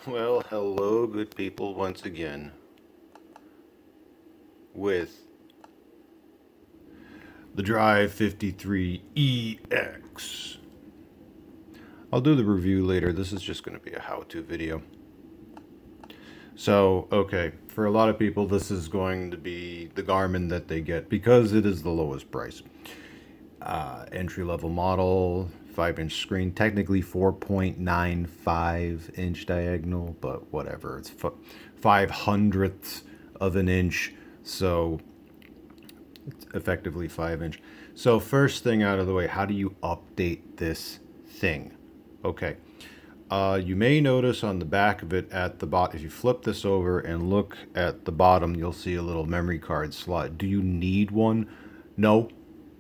Well, hello, good people, once again with the Drive 53EX. I'll do the review later. This is just going to be a how-to video. So, okay, for a lot of people, this is going to be the Garmin that they get because it is the lowest price. Entry-level model, 5-inch screen, technically 4.95-inch diagonal, but whatever. It's 5/100th of an inch, so it's effectively 5-inch. So first thing out of the way, how do you update this thing? Okay. You may notice on the back of it at the bottom, if you flip this over and look at the bottom, you'll see a little memory card slot. Do you need one? No,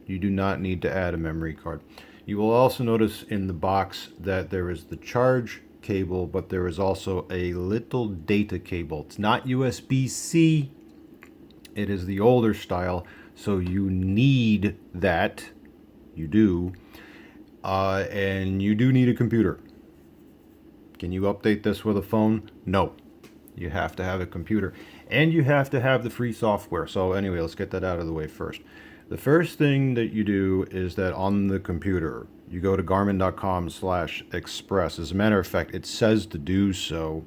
you do not need to add a memory card. You will also notice in the box that there is the charge cable, but there is also a little data cable. It's not USB-C, it is the older style, so you need that. You do. And you do need a computer. Can you update this with a phone? No. You have to have a computer. And you have to have the free software. So anyway, let's get that out of the way first. The first thing that you do is that on the computer, you go to garmin.com/express. As a matter of fact, it says to do so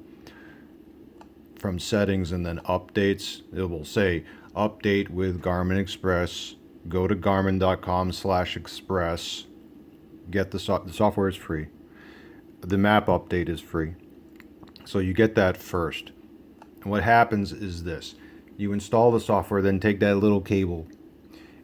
from settings and then updates. It will say update with Garmin Express. Go to garmin.com/express. Get the software is free. The map update is free. So you get that first. And what happens is this. You install the software, then take that little cable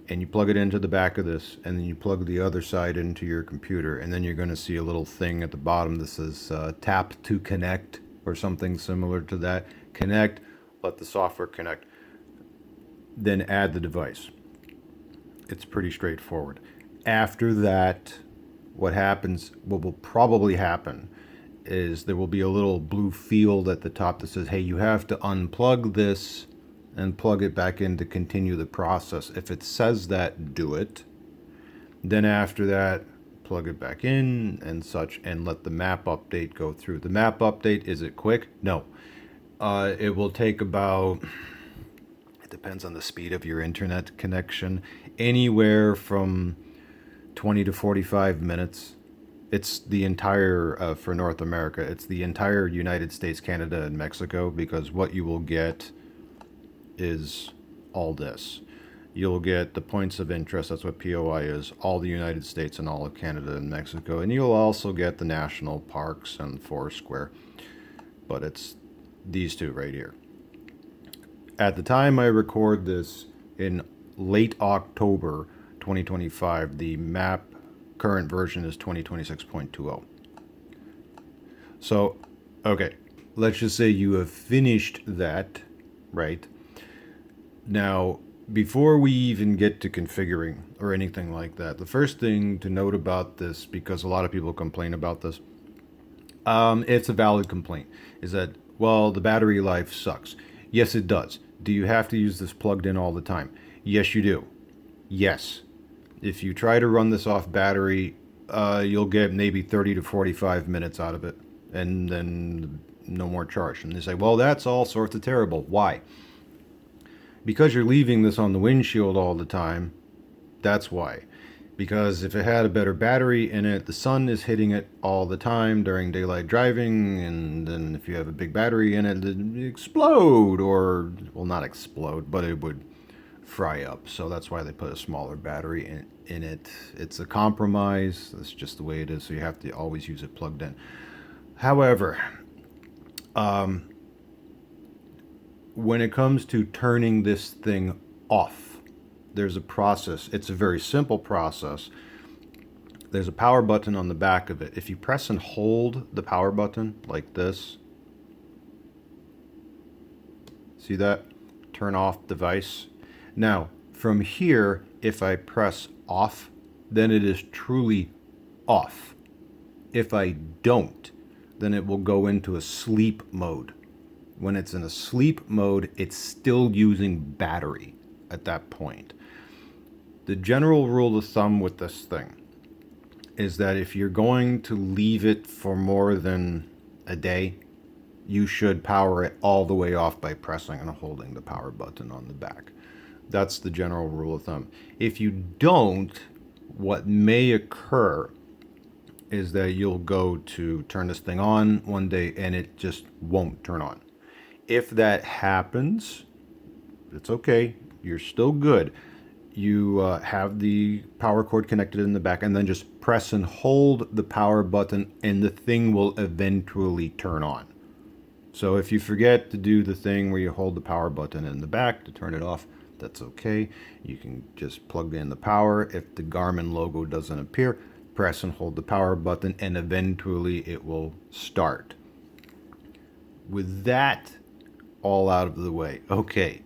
and you plug it into the back of this, and then you plug the other side into your computer, and then you're going to see a little thing at the bottom that says tap to connect or something similar to that. Connect, let the software connect, then add the device. It's pretty straightforward. After that, what will probably happen is there will be a little blue field at the top that says, hey, you have to unplug this and plug it back in to continue the process. If it says that, do it. Then after that, plug it back in and such, and let the map update go through. The map update, is it quick? No. It will take about, it depends on the speed of your internet connection, anywhere from 20 to 45 minutes. It's the entire, for North America, it's the entire United States, Canada, and Mexico, because what you will get is all this. You'll get the points of interest, that's what POI is, all the United States and all of Canada and Mexico, and you'll also get the national parks and Foursquare, but it's these two right here. At the time I record this in late October 2025, the map current version is 2026.20. So, okay, let's just say you have finished that, right? Now, before we even get to configuring or anything like that, the first thing to note about this, because a lot of people complain about this, it's a valid complaint, is that, well, the battery life sucks. Yes, it does. Do you have to use this plugged in all the time? Yes, you do. Yes. If you try to run this off battery, you'll get maybe 30 to 45 minutes out of it, and then no more charge. And they say, well, that's all sorts of terrible. Why? Because you're leaving this on the windshield all the time. That's why. Because if it had a better battery in it, the sun is hitting it all the time during daylight driving, and then if you have a big battery in it, it'd explode, or, well, not explode, but it would fry up. So that's why they put a smaller battery in it. It's a compromise. That's just the way it is. So you have to always use it plugged in. However, when it comes to turning this thing off, there's a process. It's a very simple process. There's a power button on the back of it. If you press and hold the power button like this, see that? Turn off device. Now, from here, if I press off, then it is truly off. If I don't, then it will go into a sleep mode. When it's in a sleep mode, it's still using battery at that point. The general rule of thumb with this thing is that if you're going to leave it for more than a day, you should power it all the way off by pressing and holding the power button on the back. That's the general rule of thumb. If you don't, what may occur is that you'll go to turn this thing on one day and it just won't turn on. If that happens, it's okay. You're still good. You have the power cord connected in the back, and then just press and hold the power button and the thing will eventually turn on. So if you forget to do the thing where you hold the power button in the back to turn it off, that's okay. You can just plug in the power. If the Garmin logo doesn't appear, press and hold the power button and eventually it will start. With that all out of the way, okay,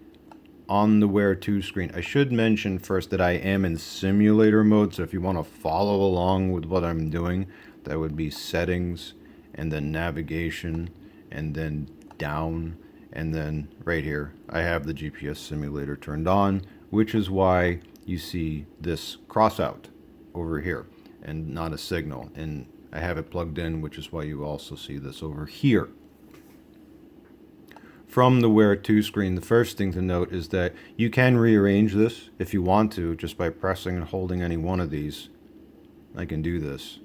on the Where To screen, I should mention first that I am in simulator mode, so if you want to follow along with what I'm doing, that would be settings and then navigation and then down, and then right here I have the GPS simulator turned on, which is why you see this cross out over here and not a signal, and I have it plugged in, which is why you also see this over here. From the Where To screen, the first thing to note is that you can rearrange this if you want to, just by pressing and holding any one of these. I can do this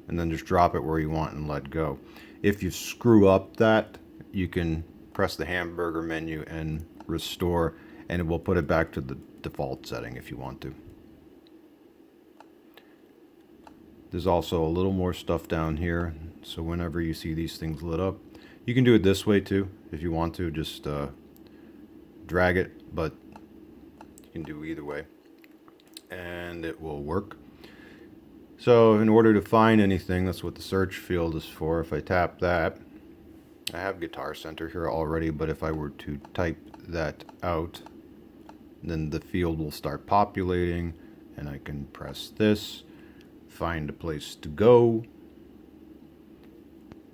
and then just drop it where you want and let go. If you screw up that, you can press the hamburger menu and restore, and it will put it back to the default setting if you want to. There's also a little more stuff down here, so whenever you see these things lit up, you can do it this way too if you want to, just drag it, but you can do either way and it will work. So in order to find anything, that's what the search field is for. If I tap that, I have Guitar Center here already, but if I were to type that out, then the field will start populating, and I can press this, find a place to go,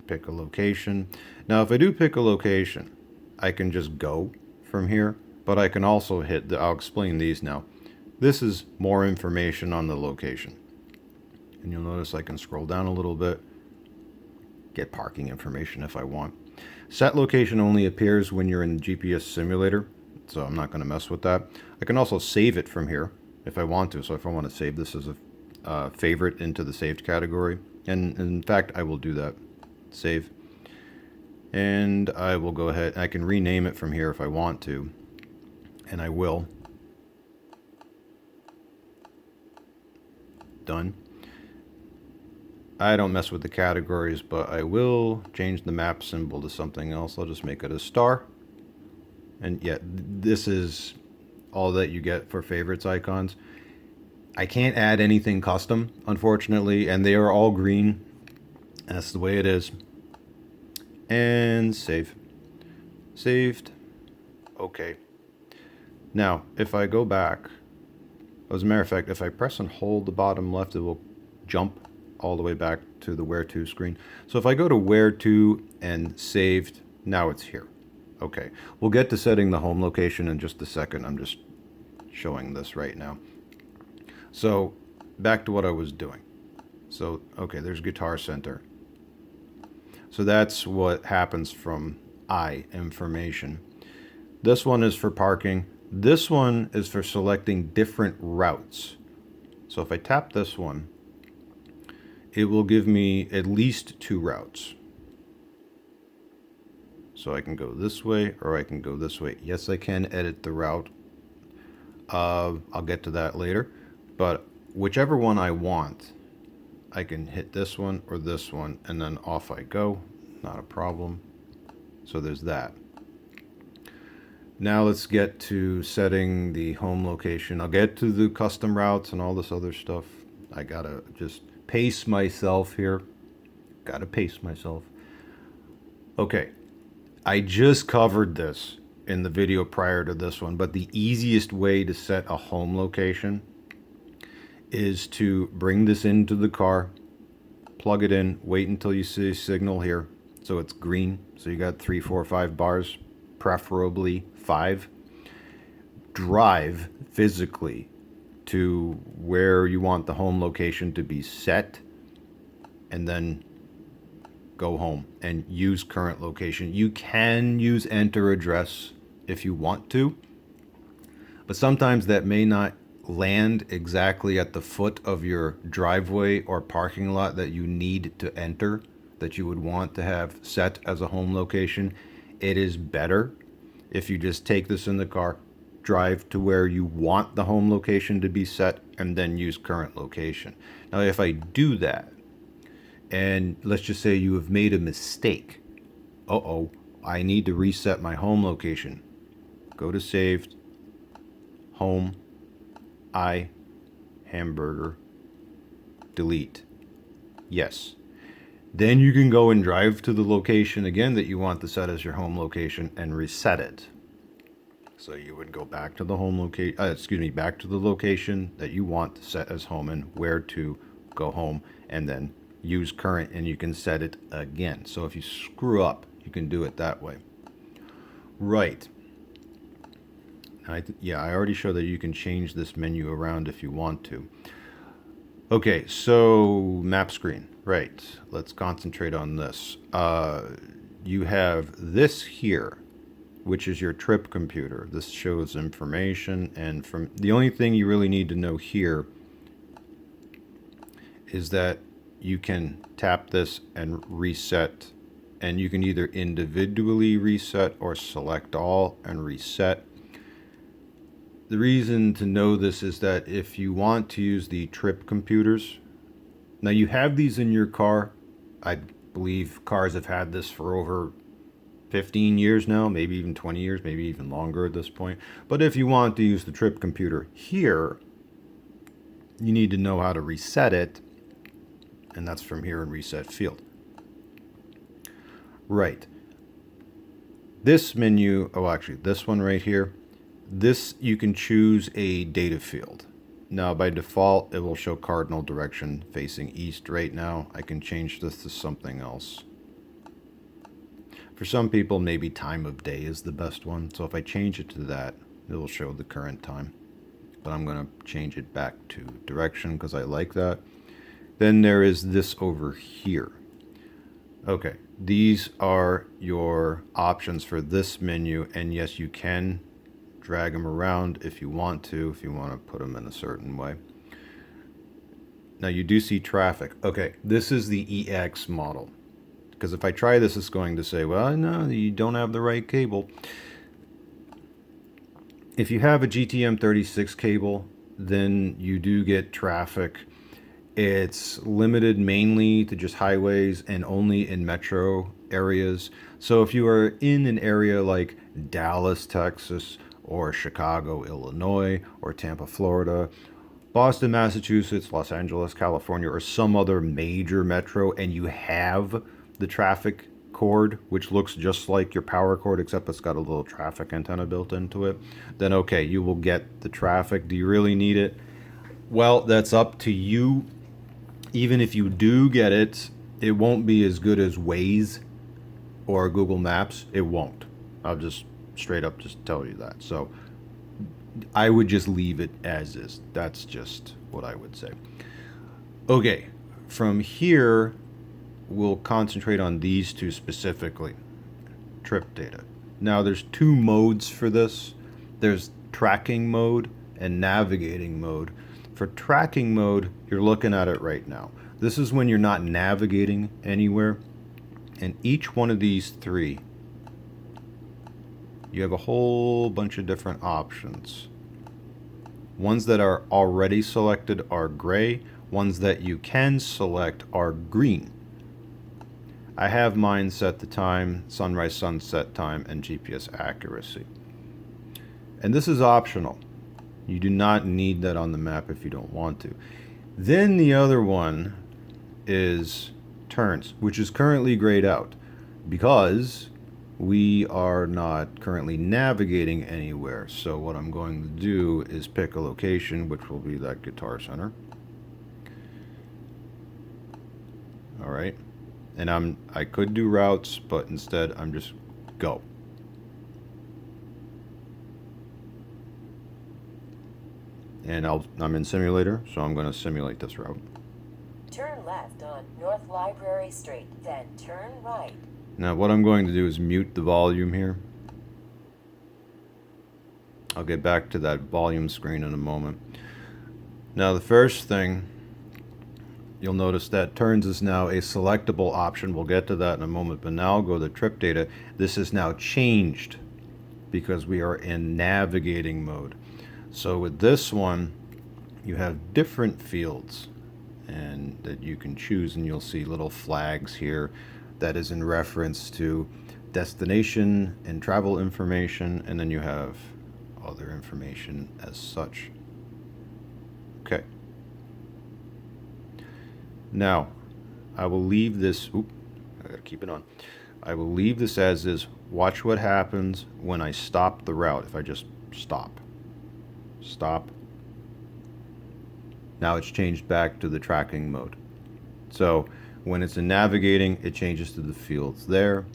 pick a location. Now if I do pick a location, I can just go from here, but I can also hit I'll explain these now. This is more information on the location. And you'll notice I can scroll down a little bit, get parking information if I want. Set location only appears when you're in the GPS simulator, so I'm not going to mess with that. I can also save it from here if I want to. So if I want to save this as a favorite into the saved category, and in fact I will do that. Save. And I will go ahead, I can rename it from here if I want to, and I will. Done. I don't mess with the categories, but I will change the map symbol to something else. I'll just make it a star. And yeah, this is all that you get for favorites icons. I can't add anything custom, unfortunately, and they are all green. That's the way it is. And save. Saved. Okay. Now, if I go back, as a matter of fact, if I press and hold the bottom left, it will jump all the way back to the Where To screen. So if I go to Where To and saved, now it's here. Okay, we'll get to setting the home location in just a second. I'm just showing this right now. So back to what I was doing. So, okay, there's Guitar Center. So that's what happens from information. This one is for parking. This one is for selecting different routes. So if I tap this one, it will give me at least 2 routes. So I can go this way or I can go this way. Yes, I can edit the route. I'll get to that later. But whichever one I want, I can hit this one or this one and then off I go. Not a problem. So there's that. Now let's get to setting the home location. I'll get to the custom routes and all this other stuff. I gotta just pace myself here. Gotta pace myself. Okay, I just covered this in the video prior to this one, but the easiest way to set a home location is to bring this into the car, plug it in, wait until you see a signal here. So it's green, so you got 3, 4, 5 bars, preferably 5. Drive physically to where you want the home location to be set, and then go home, and use current location. You can use enter address if you want to, but sometimes that may not land exactly at the foot of your driveway or parking lot that you need to enter, that you would want to have set as a home location. It is better if you just take this in the car, drive to where you want the home location to be set, and then use current location. Now, if I do that, and let's just say you have made a mistake, I need to reset my home location. Go to saved, home, hamburger, delete. Yes. Then you can go and drive to the location again that you want to set as your home location and reset it. So you would go back to the home location, back to the location that you want to set as home and where to go home, and then use current, and you can set it again. So if you screw up, you can do it that way. Right. I already showed that you can change this menu around if you want to. Okay, so map screen. Right. Let's concentrate on this. You have this here, which is your trip computer. This shows information, and from the only thing you really need to know here is that you can tap this and reset, and you can either individually reset or select all and reset. The reason to know this is that if you want to use the trip computers, now you have these in your car. I believe cars have had this for over 15 years now, maybe even 20 years, maybe even longer at this point. But if you want to use the trip computer here, you need to know how to reset it, and that's from here in reset field. Right. This menu, this one right here, this you can choose a data field. Now by default it will show cardinal direction facing east right now. I can change this to something else. For some people, maybe time of day is the best one. So if I change it to that, it will show the current time. But I'm going to change it back to direction because I like that. Then there is this over here. Okay, these are your options for this menu. And yes, you can drag them around if you want to put them in a certain way. Now you do see traffic. Okay, this is the EX model. Because if I try this, it's going to say, well, no, you don't have the right cable. If you have a GTM36 cable, then you do get traffic. It's limited mainly to just highways and only in metro areas. So if you are in an area like Dallas, Texas, or Chicago, Illinois, or Tampa, Florida, Boston, Massachusetts, Los Angeles, California, or some other major metro, and you have the traffic cord, which looks just like your power cord, except it's got a little traffic antenna built into it, then okay, you will get the traffic. Do you really need it? Well, that's up to you. Even if you do get it, it won't be as good as Waze or Google Maps. It won't. I'll just straight up just tell you that. So I would just leave it as is. That's just what I would say. Okay, from here we'll concentrate on these two specifically. Trip data. Now there's two modes for this. There's tracking mode and navigating mode. For tracking mode, you're looking at it right now. This is when you're not navigating anywhere. And each one of these three, you have a whole bunch of different options. Ones that are already selected are gray. Ones that you can select are green. I have mine set to time, sunrise, sunset time, and GPS accuracy. And this is optional. You do not need that on the map if you don't want to. Then the other one is turns, which is currently grayed out because we are not currently navigating anywhere. So what I'm going to do is pick a location, which will be that Guitar Center. All right. And I could do routes, but instead I'm just go. And I'm in simulator, so I'm going to simulate this route. Turn left on North Library Street, then turn right. Now what I'm going to do is mute the volume here. I'll get back to that volume screen in a moment. Now the first thing, you'll notice that turns is now a selectable option. We'll get to that in a moment, but now I'll go to trip data. This is now changed because we are in navigating mode. So with this one, you have different fields and that you can choose, and you'll see little flags here that is in reference to destination and travel information, and then you have other information as such. Okay. Now, I will leave this, I gotta keep it on. I will leave this as is. Watch what happens when I stop the route. If I just stop. Now it's changed back to the tracking mode. So when it's in navigating, it changes to the fields there.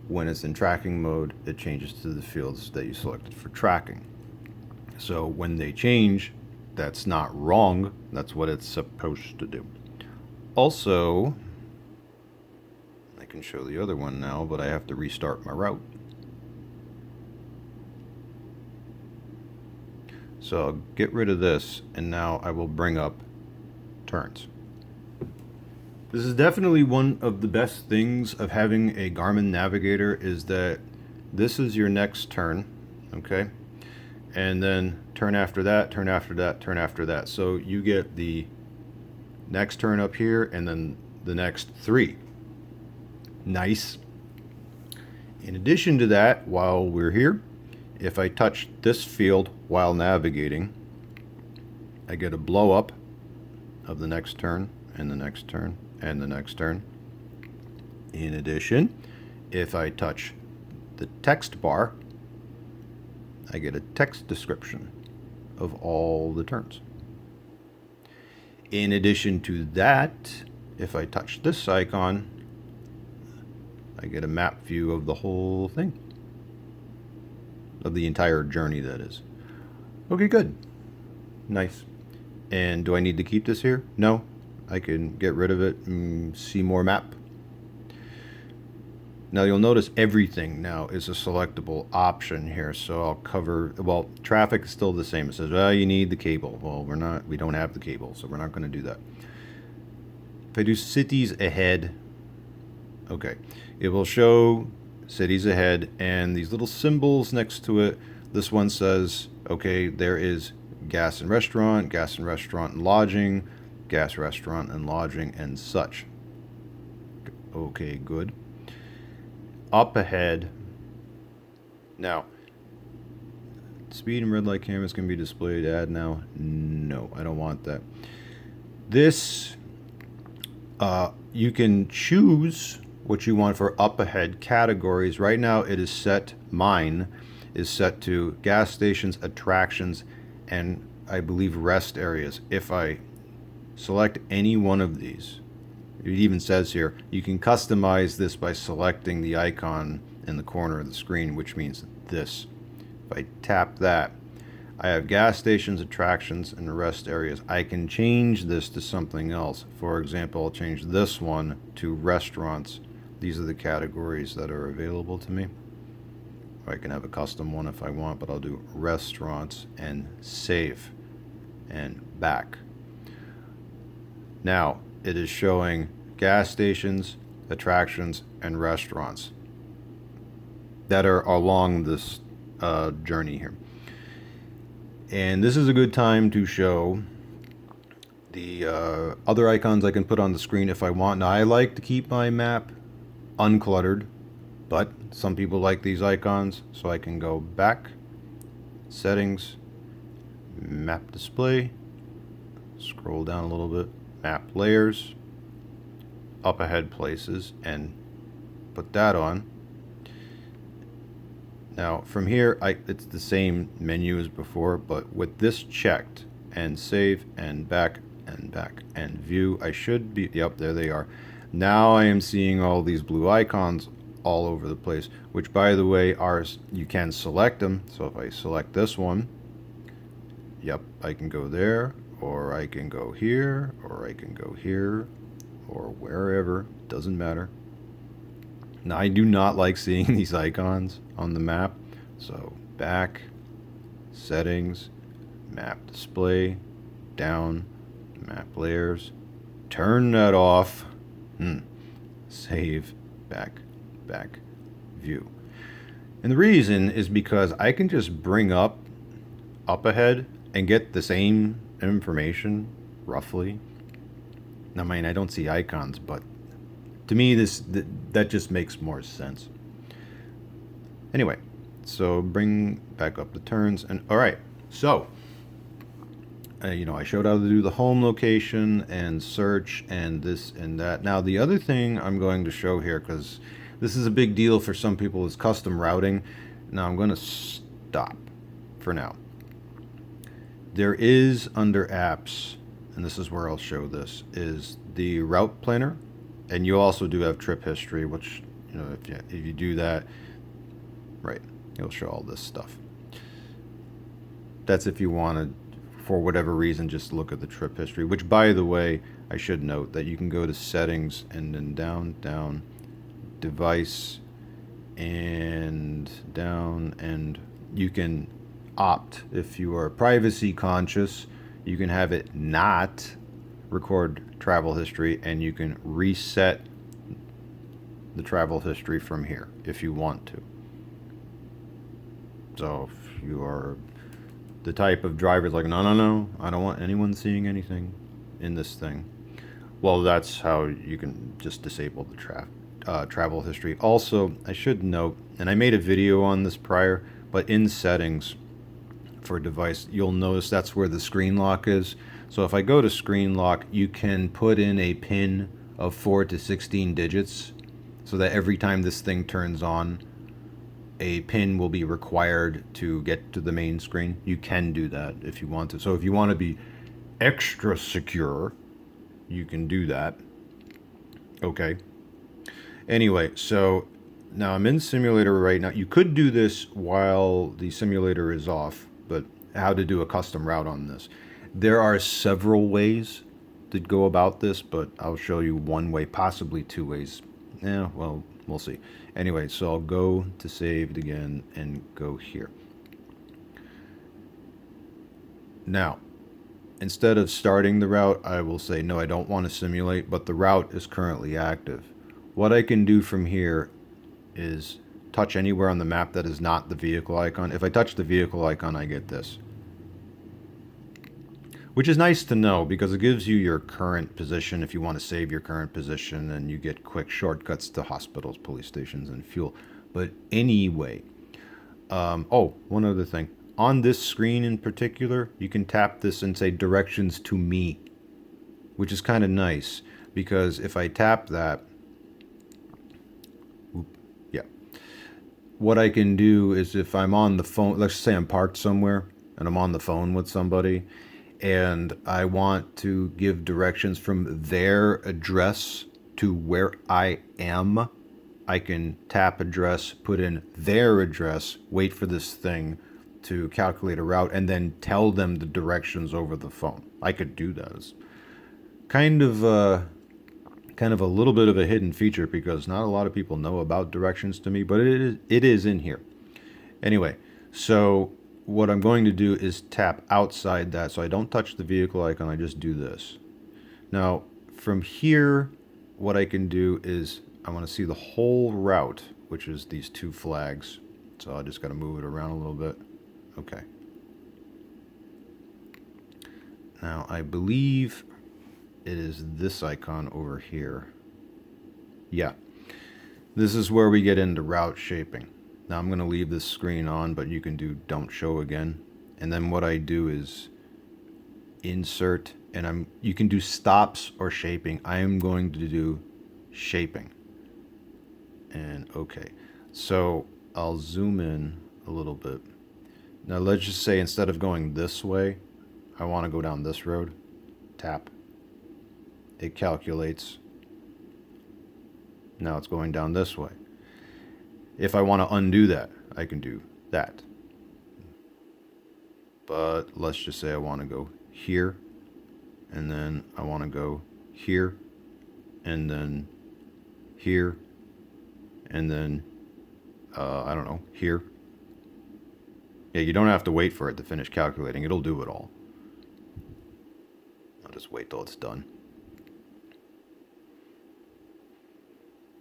When it's in tracking mode, it changes to the fields that you selected for tracking. So when they change, that's not wrong. That's what it's supposed to do. Also, I can show the other one now, but I have to restart my route. So I'll get rid of this, and now I will bring up turns. This is definitely one of the best things of having a Garmin navigator, is that this is your next turn, okay? And then turn after that, turn after that, turn after that. So you get the next turn up here and then the next 3. Nice. In addition to that, while we're here, if I touch this field while navigating, I get a blow up of the next turn and the next turn and the next turn. In addition, if I touch the text bar, I get a text description of all the turns. In addition to that, if I touch this icon, I get a map view of the whole thing. Of the entire journey, that is. Okay, good. Nice. And do I need to keep this here? No. I can get rid of it and see more map. Now you'll notice everything now is a selectable option here. So I'll cover, well, traffic is still the same. It says, well, you need the cable. Well, we don't have the cable, so we're not going to do that. If I do cities ahead, okay, it will show cities ahead and these little symbols next to it. This one says, okay, there is gas and restaurant and lodging, gas, restaurant, and lodging, and such. Okay, good. Up ahead. Now, speed and red light cameras can be displayed. Add now. No, I don't want that. This, you can choose what you want for up ahead categories. Right now it is set, mine is set to gas stations, attractions, and I believe rest areas. If I select any one of these, it even says here, you can customize this by selecting the icon in the corner of the screen, which means this. If I tap that, I have gas stations, attractions, and rest areas. I can change this to something else. For example, I'll change this one to restaurants. These are the categories that are available to me. I can have a custom one if I want, but I'll do restaurants and save and back. Now it is showing gas stations, attractions, and restaurants that are along this journey here. And this is a good time to show the other icons I can put on the screen if I want. Now I like to keep my map uncluttered, but some people like these icons, so I can go back, settings, map display, scroll down a little bit, map layers, up ahead places, and put that on. Now from here, it's the same menu as before, but with this checked, and save, and back, and view, I should be, yep, there they are. Now I am seeing all these blue icons all over the place, which by the way are, you can select them. So if I select this one, yep, I can go there, or I can go here, or I can go here, or wherever, doesn't matter. Now, I do not like seeing these icons on the map, so back, settings, map display, down, map layers, turn that off, save, back, view. And the reason is because I can just bring up ahead and get the same information roughly. I mean, I don't see icons, but to me that just makes more sense. Anyway, so bring back up the turns, and all right, so I showed how to do the home location and search and this and that. Now the other thing I'm going to show here, because this is a big deal for some people, is custom routing. Now I'm going to stop for now. There is under apps, and this is where I'll show this, is the route planner, and you also do have trip history, which if you do that, right, it'll show all this stuff. That's if you want to, for whatever reason, just look at the trip history, which, by the way, I should note that you can go to settings and then down, device, and down, and you can opt, if you are privacy conscious, you can have it not record travel history, and you can reset the travel history from here if you want to. So if you are the type of driver like, no, I don't want anyone seeing anything in this thing, well, that's how you can just disable the travel history. Also, I should note, and I made a video on this prior, but in settings for device, you'll notice that's where the screen lock is. So if I go to screen lock, you can put in a pin of 4 to 16 digits, so that every time this thing turns on, a pin will be required to get to the main screen. You can do that if you want to. So if you want to be extra secure, you can do that. Okay. Anyway, so now I'm in simulator right now. You could do this while the simulator is off, but how to do a custom route on this. There are several ways to go about this, but I'll show you one way, possibly two ways. Yeah, well, we'll see. Anyway, so I'll go to saved again and go here. Now, instead of starting the route, I will say, no, I don't want to simulate, but the route is currently active. What I can do from here is touch anywhere on the map that is not the vehicle icon. If I touch the vehicle icon, I get this, which is nice to know because it gives you your current position if you want to save your current position, and you get quick shortcuts to hospitals, police stations, and fuel. But anyway, one other thing. On this screen in particular, you can tap this and say directions to me, which is kind of nice because if I tap that, what I can do is if I'm on the phone, let's say I'm parked somewhere and I'm on the phone with somebody, and I want to give directions from their address to where I am, I can tap address, put in their address, wait for this thing to calculate a route, and then tell them the directions over the phone. I could do that. It's kind of a little bit of a hidden feature because not a lot of people know about directions to me, but it is in here. Anyway, so what I'm going to do is tap outside that, so I don't touch the vehicle icon, I just do this. Now, from here, what I can do is I want to see the whole route, which is these two flags. So I just got to move it around a little bit. Okay. Now, I believe it is this icon over here. Yeah. This is where we get into route shaping. Now I'm going to leave this screen on, but you can do don't show again. And then what I do is insert, and you can do stops or shaping. I am going to do shaping. And okay. So I'll zoom in a little bit. Now let's just say instead of going this way, I want to go down this road. Tap. It calculates. Now it's going down this way. If I want to undo that, I can do that. But let's just say I want to go here. and then I want to go here, and then here, and then, I don't know, here. Yeah, you don't have to wait for it to finish calculating. It'll do it all. I'll just wait till it's done.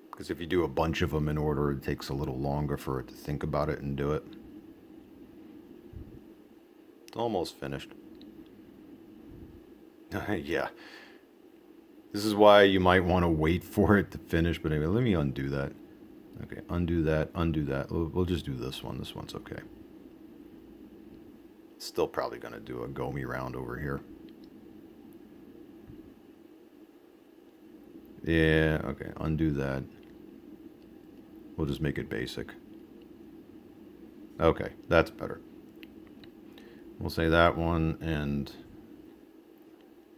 Because if you do a bunch of them in order, it takes a little longer for it to think about it and do it. It's almost finished. Yeah. This is why you might want to wait for it to finish, but anyway, let me undo that. Okay, undo that, undo that. We'll just do this one. This one's okay. Still probably going to do a go me round over here. Yeah, okay, undo that. We'll just make it basic. Okay, that's better. We'll say that one, and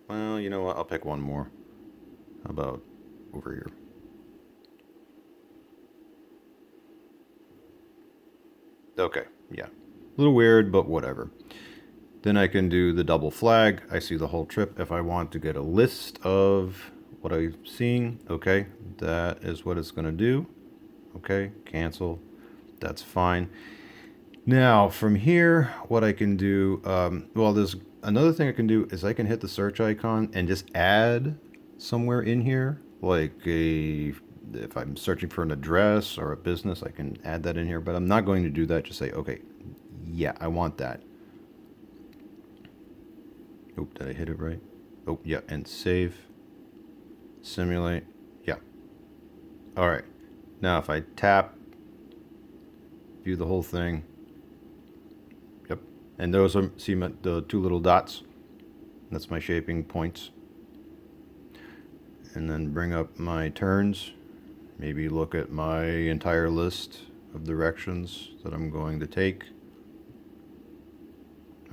well, you know what? I'll pick one more. How about over here? Okay, yeah. A little weird, but whatever. Then I can do the double flag. I see the whole trip. If I want to get a list of what I'm seeing, okay, that is what it's going to do. Okay, cancel. That's fine. Now, from here, what I can do, well, there's another thing I can do is I can hit the search icon and just add somewhere in here, like if I'm searching for an address or a business, I can add that in here, but I'm not going to do that. Just say, okay, yeah, I want that. Oh, did I hit it right? Oh, yeah, and save, simulate, yeah. All right, now if I tap, view the whole thing, yep, and those are, see the two little dots? That's my shaping points. And then bring up my turns, maybe look at my entire list of directions that I'm going to take.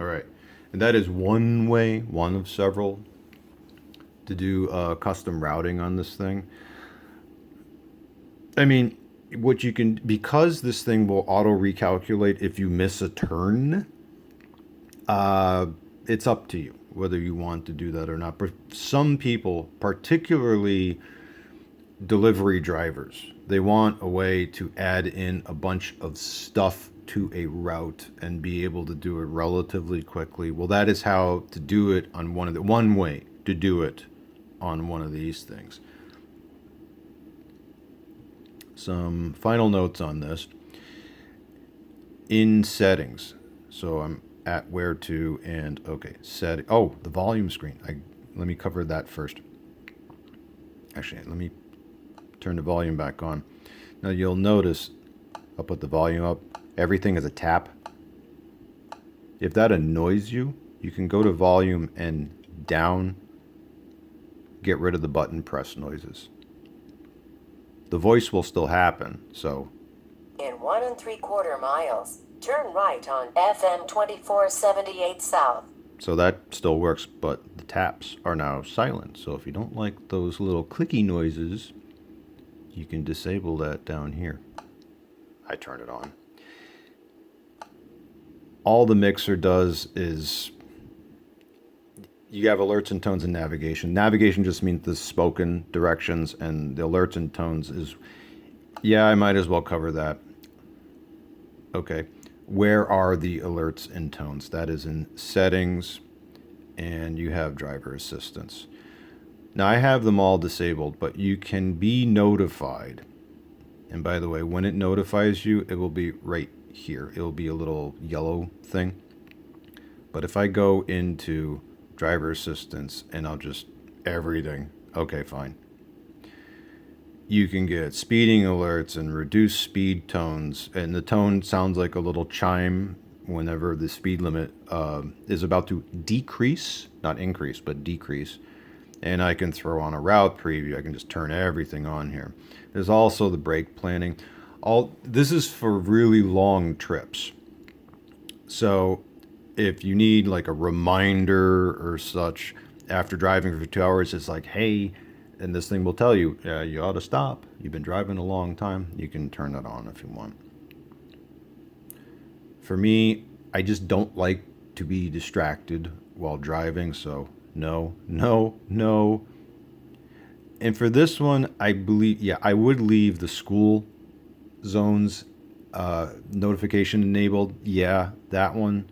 All right, and that is one way, one of several, to do custom routing on this thing. I mean, what you can, because this thing will auto recalculate if you miss a turn, it's up to you whether you want to do that or not. But some people, particularly delivery drivers, they want a way to add in a bunch of stuff to a route and be able to do it relatively quickly. Well, that is how to do it on one way to do it on one of these things. Some final notes on this. In settings, so I'm at where to, and okay, set. Oh, the volume screen. Let me cover that first. Actually, let me turn the volume back on. Now you'll notice I'll put the volume up. Everything is a tap. If that annoys you, you can go to volume and down, get rid of the button press noises. The voice will still happen, so. In 1 3/4 miles, turn right on FM 2478 South. So that still works, but the taps are now silent. So if you don't like those little clicky noises, you can disable that down here. I turn it on. All the mixer does is you have alerts and tones and navigation. Navigation just means the spoken directions, and the alerts and tones is, yeah, I might as well cover that. Okay, where are the alerts and tones? That is in settings, and you have driver assistance. Now I have them all disabled, but you can be notified. And by the way, when it notifies you, it will be right here. It will be a little yellow thing. But if I go into driver assistance and I'll just everything, okay, fine. You can get speeding alerts and reduced speed tones, and the tone sounds like a little chime whenever the speed limit is about to decrease, not increase, but decrease. And I can throw on a route preview. I can just turn everything on here. There's also the brake planning. This is for really long trips. So if you need like a reminder or such after driving for 2 hours, it's like, hey, and this thing will tell you, you ought to stop. You've been driving a long time. You can turn that on if you want. For me, I just don't like to be distracted while driving, so no, no, no. And for this one, I believe, yeah, I would leave the school zones notification enabled. Yeah, that one.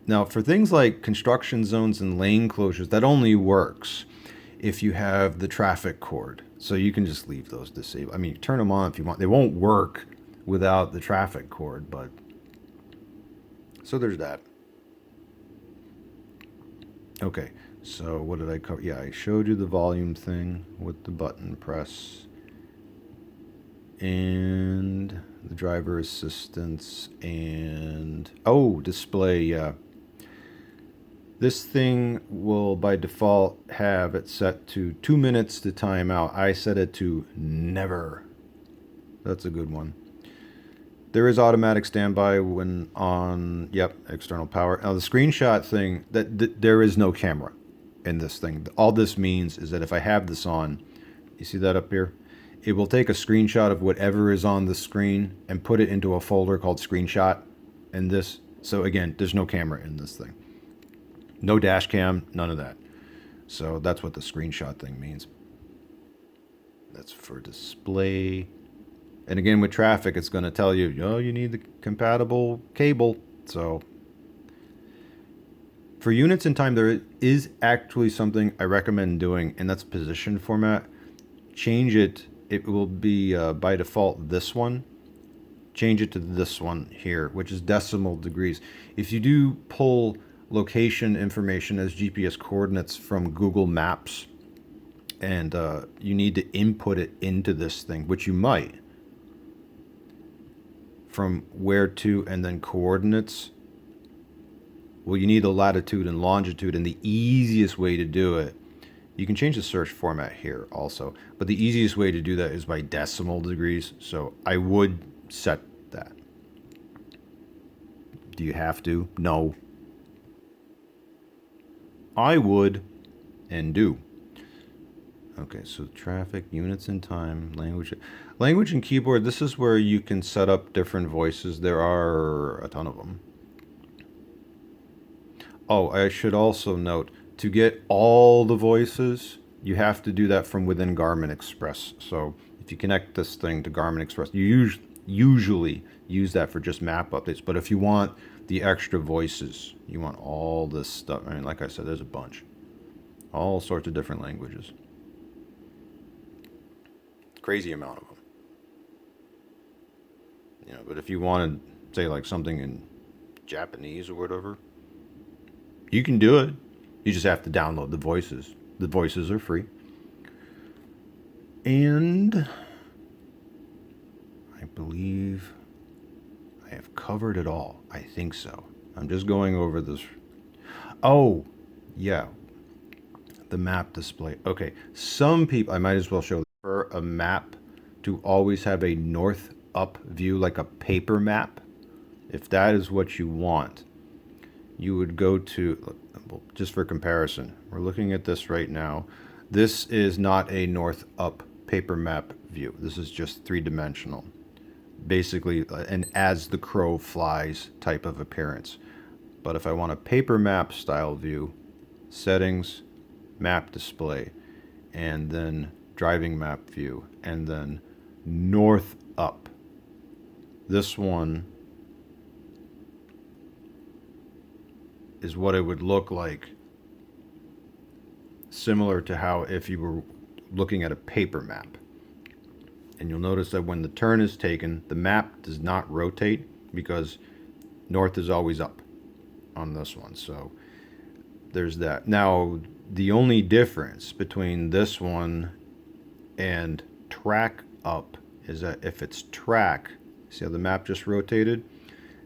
Now, for things like construction zones and lane closures, that only works if you have the traffic cord. So you can just leave those disabled. I mean, turn them on if you want. They won't work without the traffic cord, but so there's that. Okay, so what did I cover? Yeah, I showed you the volume thing with the button press and the driver assistance and oh, display. Yeah, this thing will by default have it set to 2 minutes to timeout. I set it to never. That's a good one. There is automatic standby when on, yep, external power. Now the screenshot thing, that there is no camera in this thing. All this means is that if I have this on, you see that up here? It will take a screenshot of whatever is on the screen and put it into a folder called screenshot. And this, so again, there's no camera in this thing. No dash cam, none of that. So that's what the screenshot thing means. That's for display. And again, with traffic, it's going to tell you, oh, you need the compatible cable. So for units in time, there is actually something I recommend doing, and that's position format. Change it. It will be by default this one. Change it to this one here, which is decimal degrees. If you do pull location information as GPS coordinates from Google Maps, and you need to input it into this thing, which you might, from where to and then coordinates, well, you need the latitude and longitude, and the easiest way to do it, you can change the search format here also, but the easiest way to do that is by decimal degrees. So I would set that. Do you have to? No. I would and do. Okay, so traffic, units in time, language. Language and keyboard, this is where you can set up different voices. There are a ton of them. Oh, I should also note, to get all the voices, you have to do that from within Garmin Express. So if you connect this thing to Garmin Express, you usually use that for just map updates. But if you want the extra voices, you want all this stuff. I mean, like I said, there's a bunch. All sorts of different languages. Crazy amount of them. You know, but if you wanted, say, like something in Japanese or whatever, you can do it. You just have to download the voices. The voices are free. And I believe I have covered it all. I think so. I'm just going over this. Oh, yeah. The map display. Okay. Some people, I might as well show for a map to always have a north up view, like a paper map. If that is what you want, you would go to, just for comparison, we're looking at this right now. This is not a north up paper map view. This is just three-dimensional. Basically, an as the crow flies type of appearance. But if I want a paper map style view, settings, map display, and then driving map view, and then north up. This one is what it would look like, similar to how if you were looking at a paper map. And you'll notice that when the turn is taken, the map does not rotate because north is always up on this one. So there's that. Now, the only difference between this one and track up is that if it's track, see how the map just rotated?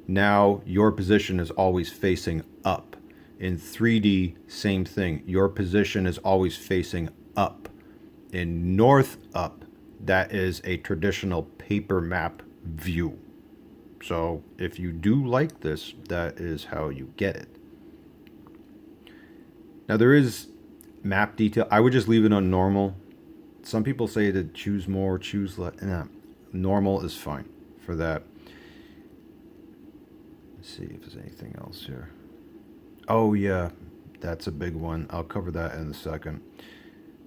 Now your position is always facing up. In 3D, same thing. Your position is always facing up. In north up, that is a traditional paper map view. So if you do like this, that is how you get it. Now there is map detail. I would just leave it on normal. Some people say to choose more, choose less. Nah, normal is fine for that. Let's see if there's anything else here. Oh yeah, That's a big one. I'll cover that in a second.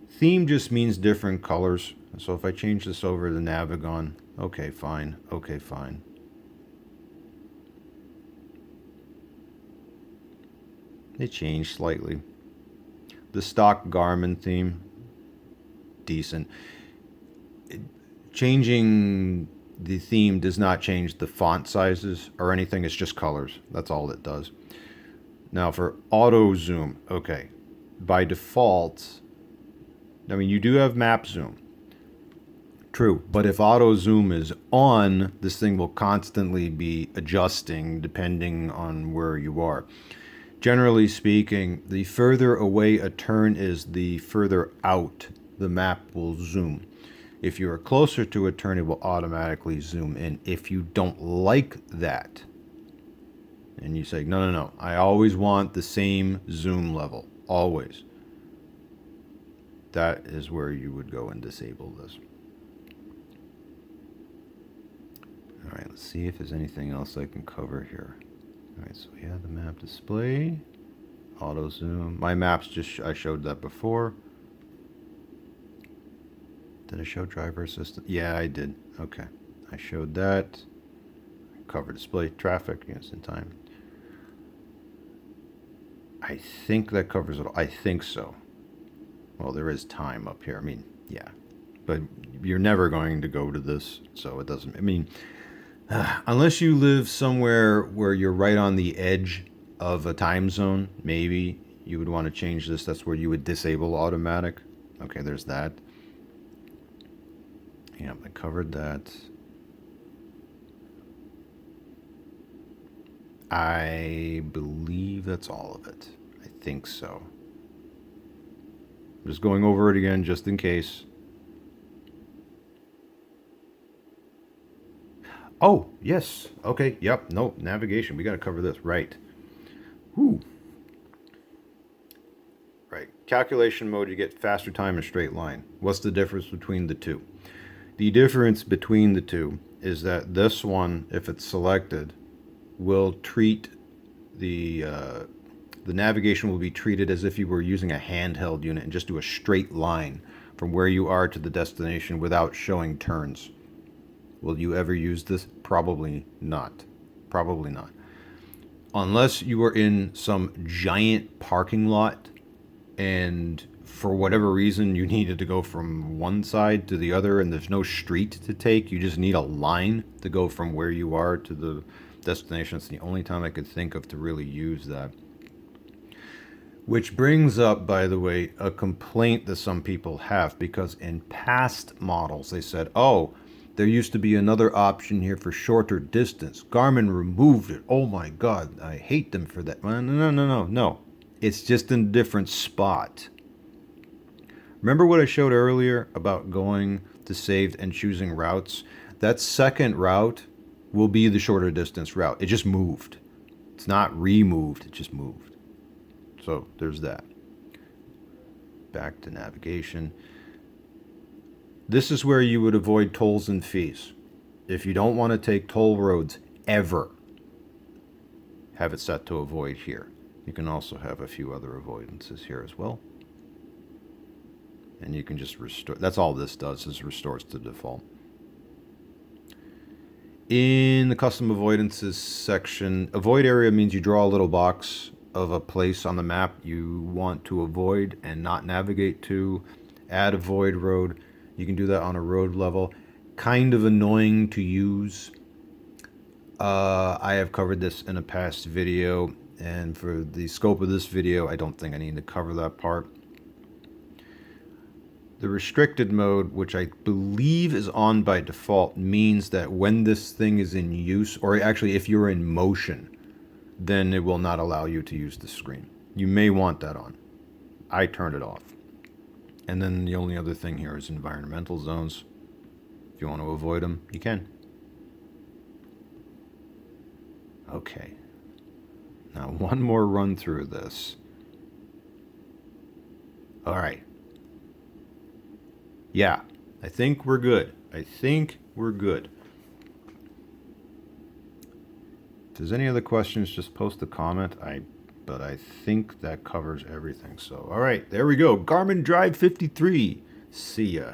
Theme just means different colors. So if I change this over to Navigon, okay, fine. Okay, fine. It changed slightly. The stock Garmin theme, decent. Changing the theme does not change the font sizes or anything. It's just colors. That's all it does. Now for auto zoom, okay. By default, I mean, you do have map zoom. True, but if auto zoom is on, this thing will constantly be adjusting depending on where you are. Generally speaking, the further away a turn is, the further out the map will zoom. If you are closer to a turn, it will automatically zoom in. If you don't like that, and you say, no, I always want the same zoom level, always, that is where you would go and disable this. All right, let's see if there's anything else I can cover here. All right, so we have the map display, auto zoom. My maps I showed that before. Did I show driver assistant? Yeah, I did. Okay, I showed that. Cover display, traffic, yes, in time. I think that covers it all. I think so. Well, there is time up here. I mean, yeah, but you're never going to go to this, so it doesn't. I mean, unless you live somewhere where you're right on the edge of a time zone, maybe you would want to change this. That's where you would disable automatic. Okay, there's that. Yeah, I covered that. I believe that's all of it. I think so. I'm just going over it again just in case. Oh, yes. Okay, yep. No, navigation. We got to cover this. Right. Whew. Right. Calculation mode, you get faster time in straight line. What's the difference between the two? The difference between the two is that this one, if it's selected, will treat the navigation will be treated as if you were using a handheld unit and just do a straight line from where you are to the destination without showing turns. Will you ever use this? Probably not. Probably not. Unless you are in some giant parking lot and for whatever reason you needed to go from one side to the other and there's no street to take, you just need a line to go from where you are to the destination. It's the only time I could think of to really use that. Which brings up, by the way, a complaint that some people have, because in past models they said, oh, there used to be another option here for shorter distance. Garmin removed it. Oh my God, I hate them for that. Well, no. It's just in a different spot. Remember what I showed earlier about going to saved and choosing routes? That second route will be the shorter distance route. It just moved. It's not removed, it just moved. So there's that. Back to navigation. This is where you would avoid tolls and fees. If you don't want to take toll roads ever, have it set to avoid here. You can also have a few other avoidances here as well. And you can just restore. That's all this does, is restores to default. In the custom avoidances section, avoid area means you draw a little box of a place on the map you want to avoid and not navigate to. Add avoid road. You can do that on a road level. Kind of annoying to use. I have covered this in a past video, and for the scope of this video, I don't think I need to cover that part. The restricted mode, which I believe is on by default, means that when this thing is in use, or actually if you're in motion, then it will not allow you to use the screen. You may want that on. I turned it off. And then the only other thing here is environmental zones. If you want to avoid them, you can. Okay. Now one more run through this. All right. Yeah, I think we're good. If there's any other questions, just post a comment. I But I think that covers everything. So, all right, there we go. Garmin Drive 53. See ya.